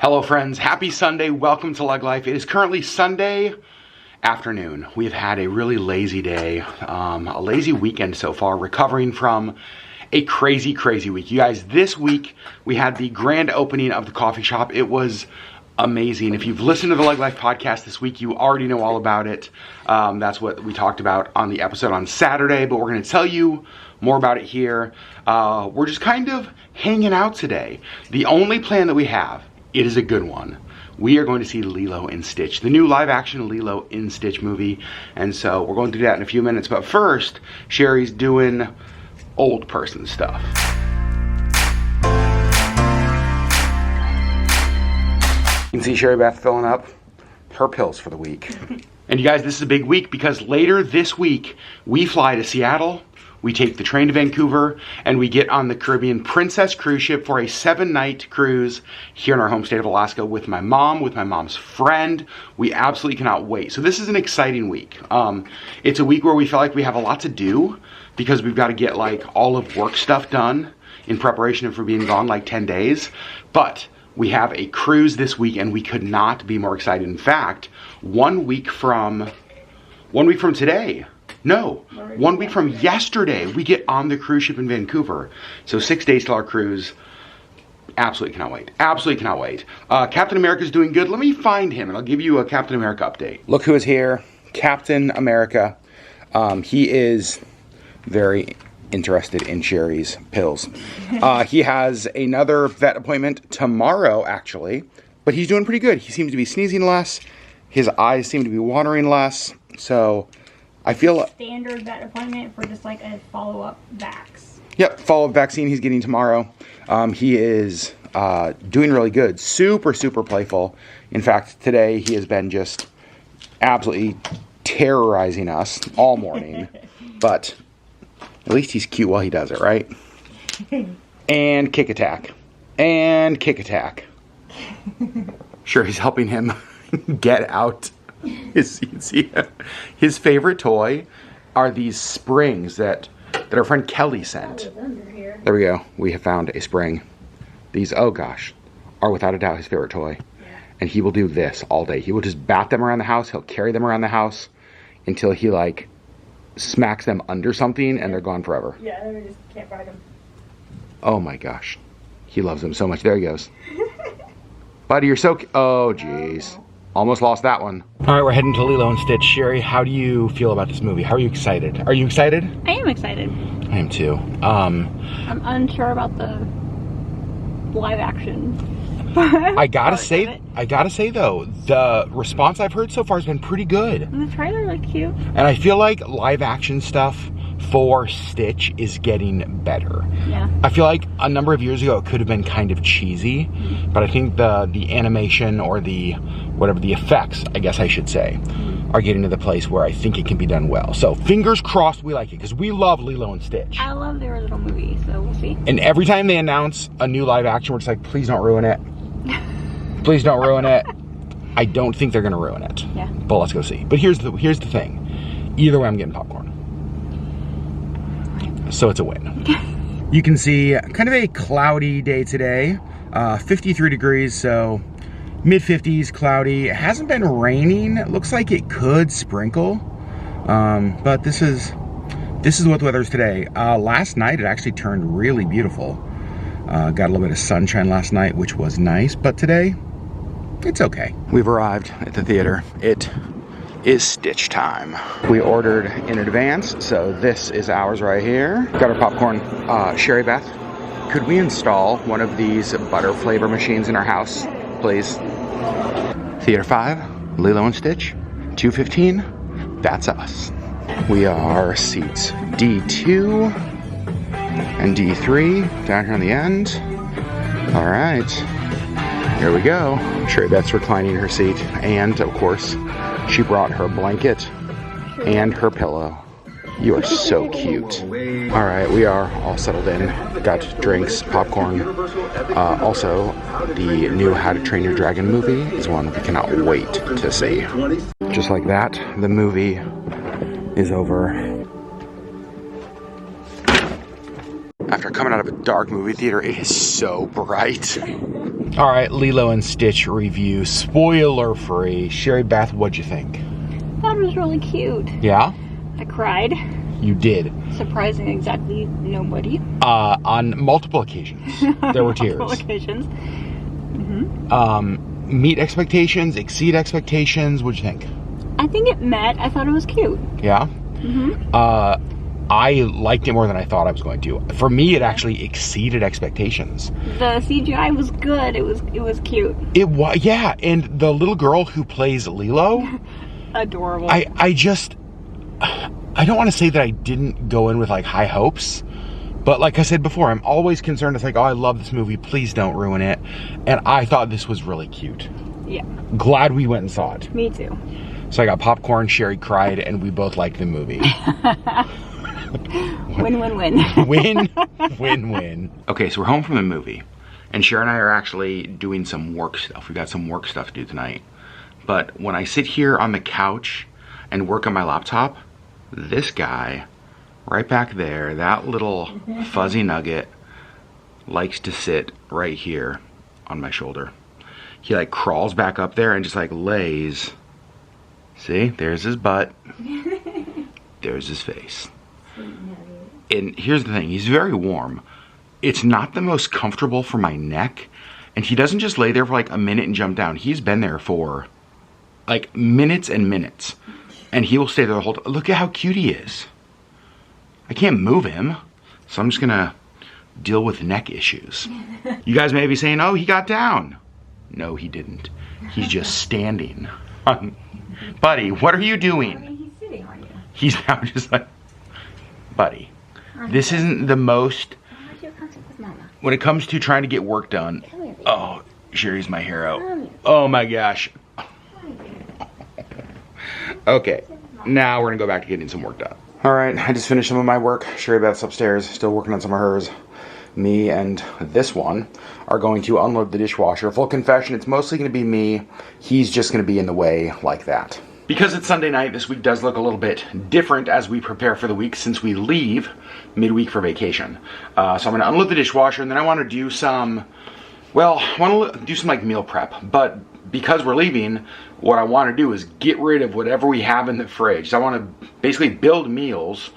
Hello friends, happy Sunday, welcome to Lug Life. It is currently Sunday afternoon. We've had a really lazy day, a lazy weekend so far, recovering from a crazy week. You guys, this week we had the grand opening of the coffee shop. It was amazing. If you've listened to the Lug Life podcast this week, you already know all about it. That's what we talked about on the episode on Saturday, but we're going to tell you more about it here. We're just kind of hanging out today. The only plan that we have, it is a good one. We are going to see Lilo and Stitch, the new live action Lilo and Stitch movie. And so we're going to do that in a few minutes. But first, Sherry's doing old person stuff. You can see Sherry Beth filling up her pills for the week. And you guys, this is a big week because later this week, we fly to Seattle. We take the train to Vancouver and we get on the Caribbean Princess cruise ship for a 7-night cruise here in our home state of Alaska with my mom, with my mom's friend. We absolutely cannot wait. So this is an exciting week. It's a week where we feel like we have a lot to do because we've got to get like all of work stuff done in preparation for being gone like 10 days. But we have a cruise this week and we could not be more excited. In fact, 1 week from today, no, 1 week from yesterday, we get on the cruise ship in Vancouver. So 6 days till our cruise. Absolutely cannot wait. Absolutely cannot wait. Captain America's doing good. Let me find him and I'll give you a Captain America update. Look who is here. Captain America. He is very interested in Sherry's pills. He has another vet appointment tomorrow, actually. But he's doing pretty good. He seems to be sneezing less. His eyes seem to be watering less. So I feel standard vet appointment for just like a follow-up vax. Yep, follow-up vaccine he's getting tomorrow. He is doing really good. Super playful. In fact, today he has been just absolutely terrorizing us all morning. But at least he's cute while he does it, right? And kick attack. And kick attack. Sure, he's helping him get out. His favorite toy are these springs that our friend Kelly sent. There we go. We have found a spring. These, oh gosh, are without a doubt his favorite toy. Yeah. And he will do this all day. He will just bat them around the house. He'll carry them around the house until he like smacks them under something and they're gone forever. Yeah, then we just can't ride them. Oh my gosh. He loves them so much. There he goes. Buddy, you're so oh jeez. Almost lost that one. All right, we're heading to Lilo and Stitch. Sherry, how do you feel about this movie? How are you excited? Are you excited? I am excited. I am too. I'm unsure about the live action. I gotta say though, the response I've heard so far has been pretty good. And the trailer looked cute. And I feel like live action stuff for Stitch is getting better. Yeah. I feel like a number of years ago it could have been kind of cheesy, but I think the animation or the effects, I guess I should say, are getting to the place where I think it can be done well. So fingers crossed we like it because we love Lilo and Stitch. I love the original movie, so we'll see. And every time they announce a new live action, we're just like, please don't ruin it. Please don't ruin it. I don't think they're gonna ruin it. Yeah. But let's go see. But here's the thing. Either way, I'm getting popcorn. So it's a win. You can see kind of a cloudy day today. 53 degrees, so mid-50s, cloudy. It hasn't been raining. It looks like it could sprinkle. But this is what the weather is today. Last night it actually turned really beautiful. Got a little bit of sunshine last night, which was nice. But today, it's okay. We've arrived at the theater. It is Stitch time. We ordered in advance, so this is ours right here. Got our popcorn. Sherry Beth, could we install one of these butter flavor machines in our house, please? Theater 5, Lilo and Stitch, 2:15, that's us. We are seats D2 and D3 down here on the end. All right, here we go. Sherry Beth's reclining in her seat, and of course, she brought her blanket and her pillow. You are so cute. All right, we are all settled in. Got drinks, popcorn. Also, the new How to Train Your Dragon movie is one we cannot wait to see. Just like that, the movie is over. After coming out of a dark movie theater, it is so bright. All right, Lilo and Stitch review, spoiler free. Sherry Beth, what'd you think? I thought it was really cute. Yeah? I cried. You did. Surprising exactly nobody. On multiple occasions, there were tears. Multiple occasions. Meet expectations, exceed expectations. What'd you think? I think it met. I thought it was cute. Yeah? I liked it more than I thought I was going to. For me, it actually exceeded expectations. The CGI was good. It was cute. It was, yeah. And the little girl who plays Lilo, Adorable. I don't want to say that I didn't go in with like high hopes, but like I said before, I'm always concerned. It's like, oh, I love this movie. Please don't ruin it. And I thought this was really cute. Yeah. Glad we went and saw it. Me too. So I got popcorn, Sherry cried, and we both liked the movie. Win, win, win. Win, win, win. Okay, so we're home from the movie, and Sherry and I are actually doing some work stuff. We got some work stuff to do tonight. But when I sit here on the couch and work on my laptop, this guy right back there, that little fuzzy nugget, likes to sit right here on my shoulder. He like crawls back up there and just like lays. See, there's his butt. There's his face. And here's the thing, he's very warm. It's not the most comfortable for my neck. And he doesn't just lay there for like a minute and jump down. He's been there for like minutes and minutes. And he will stay there the whole time. Look at how cute he is. I can't move him. So I'm just gonna deal with neck issues. You guys may be saying, oh, he got down. No, he didn't. He's just standing. Buddy, what are you doing? I mean, he's sitting on you. He's now just like, buddy, this isn't the most, when it comes to trying to get work done, oh, Sherry's my hero. Oh my gosh. Okay, now we're gonna go back to getting some work done. All right, I just finished some of my work. Sherry Beth's upstairs, still working on some of hers. Me and this one are going to unload the dishwasher. Full confession, it's mostly gonna be me. He's just gonna be in the way like that. Because it's Sunday night, this week does look a little bit different as we prepare for the week since we leave midweek for vacation. So I'm gonna unload the dishwasher and then I wanna do some, well, I wanna do some like meal prep. But because we're leaving, what I wanna do is get rid of whatever we have in the fridge. So I wanna basically build meals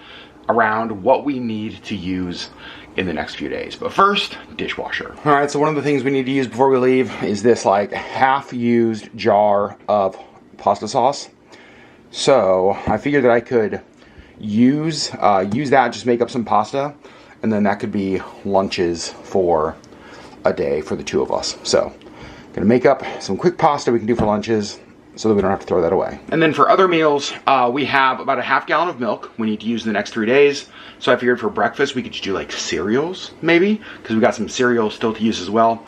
around what we need to use in the next few days. But first, dishwasher. All right, so one of the things we need to use before we leave is this like half-used jar of pasta sauce. So I figured that I could use that, just make up some pasta, and then that could be lunches for a day for the two of us. So gonna make up some quick pasta we can do for lunches so that we don't have to throw that away. And then for other meals, we have about a half gallon of milk we need to use in the next 3 days. So I figured for breakfast we could just do like cereals maybe, because we got some cereal still to use as well.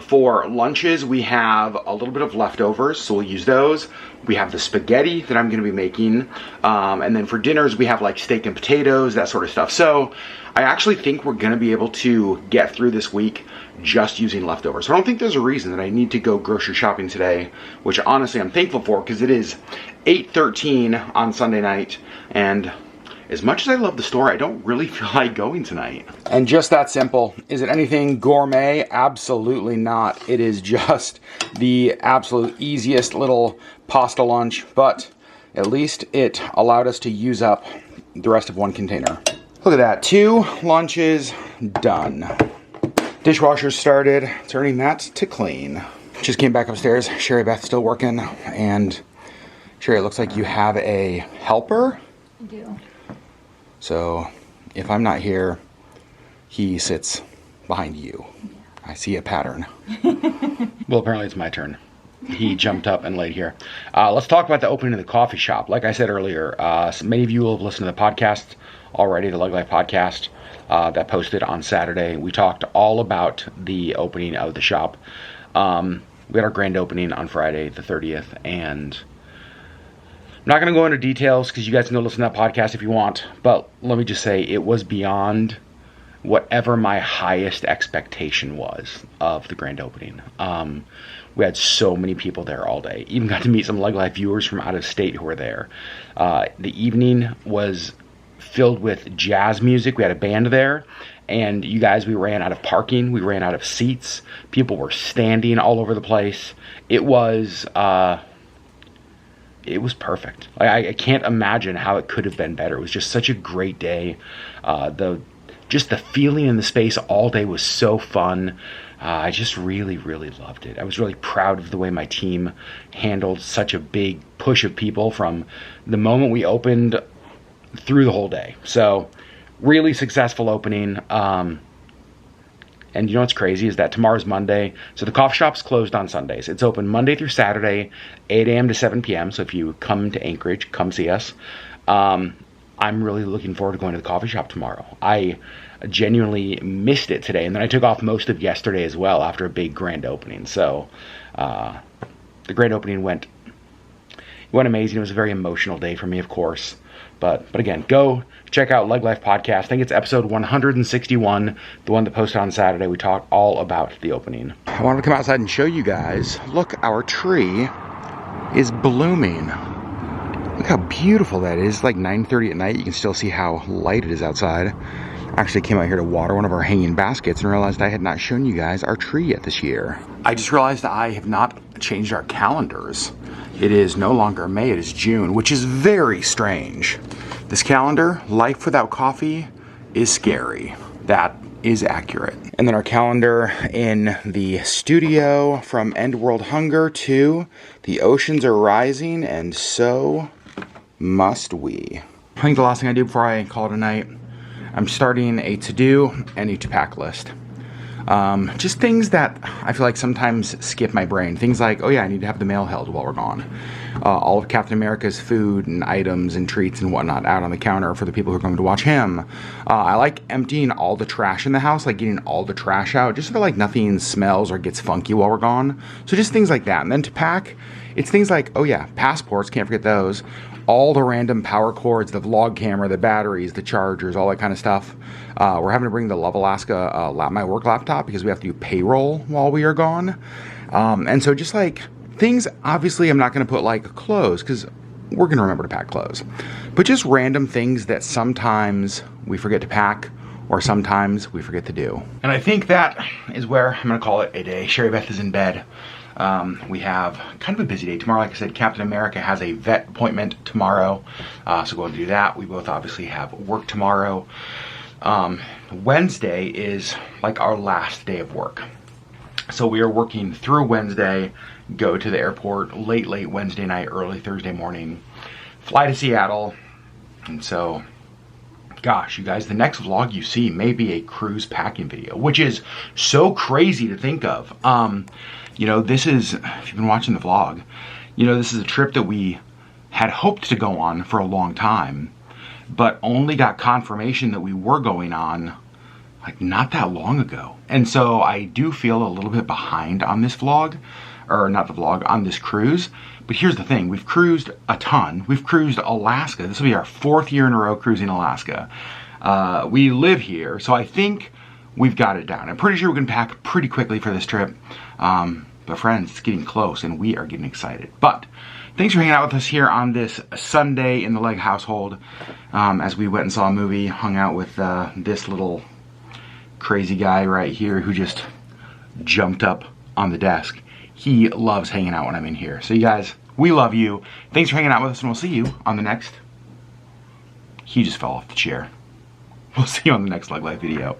For lunches, we have a little bit of leftovers, so we'll use those. We have the spaghetti that I'm gonna be making. And then for dinners, we have like steak and potatoes, that sort of stuff. So I actually think we're gonna be able to get through this week just using leftovers. So I don't think there's a reason that I need to go grocery shopping today, which honestly I'm thankful for because it is 8:13 on Sunday night. And as much as I love the store, I don't really feel like going tonight. And just that simple. Is it anything gourmet? Absolutely not. It is just the absolute easiest little pasta lunch, but at least it allowed us to use up the rest of one container. Look at that, 2 lunches done. Dishwasher started, turning that to clean. Just came back upstairs. Sherry Beth's still working, and Sherry, it looks like you have a helper. I do. So if I'm not here, he sits behind you. Yeah. I see a pattern. Well, apparently it's my turn. He jumped up and laid here. Let's talk about the opening of the coffee shop. Like I said earlier, many of you will have listened to the podcast already, the Lug Life podcast that posted on Saturday. We talked all about the opening of the shop. We had our grand opening on Friday, the 30th, and I'm not going to go into details because you guys can go listen to that podcast if you want, but let me just say it was beyond whatever my highest expectation was of the grand opening. We had so many people there all day. Even got to meet some Lug Life viewers from out of state who were there. The evening was filled with jazz music. We had a band there, And you guys, we ran out of parking. We ran out of seats. People were standing all over the place. It was perfect. I can't imagine how it could have been better. It was just such a great day. Just the feeling in the space all day was so fun. I just really, really loved it. I was really proud of the way my team handled such a big push of people from the moment we opened through the whole day. So really successful opening. And you know what's crazy is that tomorrow's Monday. So the coffee shop's closed on Sundays. It's open Monday through Saturday, 8 a.m. to 7 p.m. So if you come to Anchorage, come see us. I'm really looking forward to going to the coffee shop tomorrow. I genuinely missed it today. And then I took off most of yesterday as well after a big grand opening. So the grand opening went amazing. It was a very emotional day for me, of course. But again, go check out Leg Life Podcast. I think it's episode 161, the one that posted on Saturday. We talked all about the opening. I wanted to come outside and show you guys. Look, our tree is blooming. Look how beautiful that is. It's like 9:30 at night. You can still see how light it is outside. I actually came out here to water one of our hanging baskets and realized I had not shown you guys our tree yet this year. I just realized I have not changed our calendars. It is no longer May, it is June, which is very strange. This calendar, life without coffee, is scary. That is accurate. And then our calendar in the studio, from End World Hunger to The Oceans Are Rising, and so must we. I think the last thing I do before I call it a night, I'm starting a to-do and a to-pack list. Just things that I feel like sometimes skip my brain. Things like, oh yeah, I need to have the mail held while we're gone. All of Captain America's food and items and treats and whatnot out on the counter for the people who are going to watch him. I like emptying all the trash in the house, like getting all the trash out, just so that like nothing smells or gets funky while we're gone. So just things like that. And then to pack, it's things like, oh yeah, passports, can't forget those. All the random power cords, the vlog camera, the batteries, the chargers, all that kind of stuff. We're having to bring the Love Alaska my work laptop because we have to do payroll while we are gone. And so just like things, obviously I'm not going to put like clothes because we're going to remember to pack clothes. But just random things that sometimes we forget to pack or sometimes we forget to do. And I think that is where I'm going to call it a day. Sherry Beth is in bed. We have kind of a busy day tomorrow. Like I said, Captain America has a vet appointment tomorrow, so we'll do that. We both obviously have work tomorrow. Wednesday is like our last day of work. So we are working through Wednesday, go to the airport late Wednesday night, early Thursday morning, fly to Seattle. And so, gosh, you guys, the next vlog you see may be a cruise packing video, which is so crazy to think of. You know, this is, if you've been watching the vlog, you know, this is a trip that we had hoped to go on for a long time, but only got confirmation that we were going on like not that long ago. And so I do feel a little bit behind on this vlog, or not the vlog, on this cruise. But here's the thing, we've cruised a ton. We've cruised Alaska. This will be our 4th year in a row cruising Alaska. We live here, so I think we've got it down. I'm pretty sure we can pack pretty quickly for this trip. But friends, it's getting close and we are getting excited. But thanks for hanging out with us here on this Sunday in the Leg household. As we went and saw a movie, hung out with this little crazy guy right here who just jumped up on the desk. He loves hanging out when I'm in here. So you guys, we love you. Thanks for hanging out with us, and we'll see you on the next... He just fell off the chair. We'll see you on the next Leg Life video.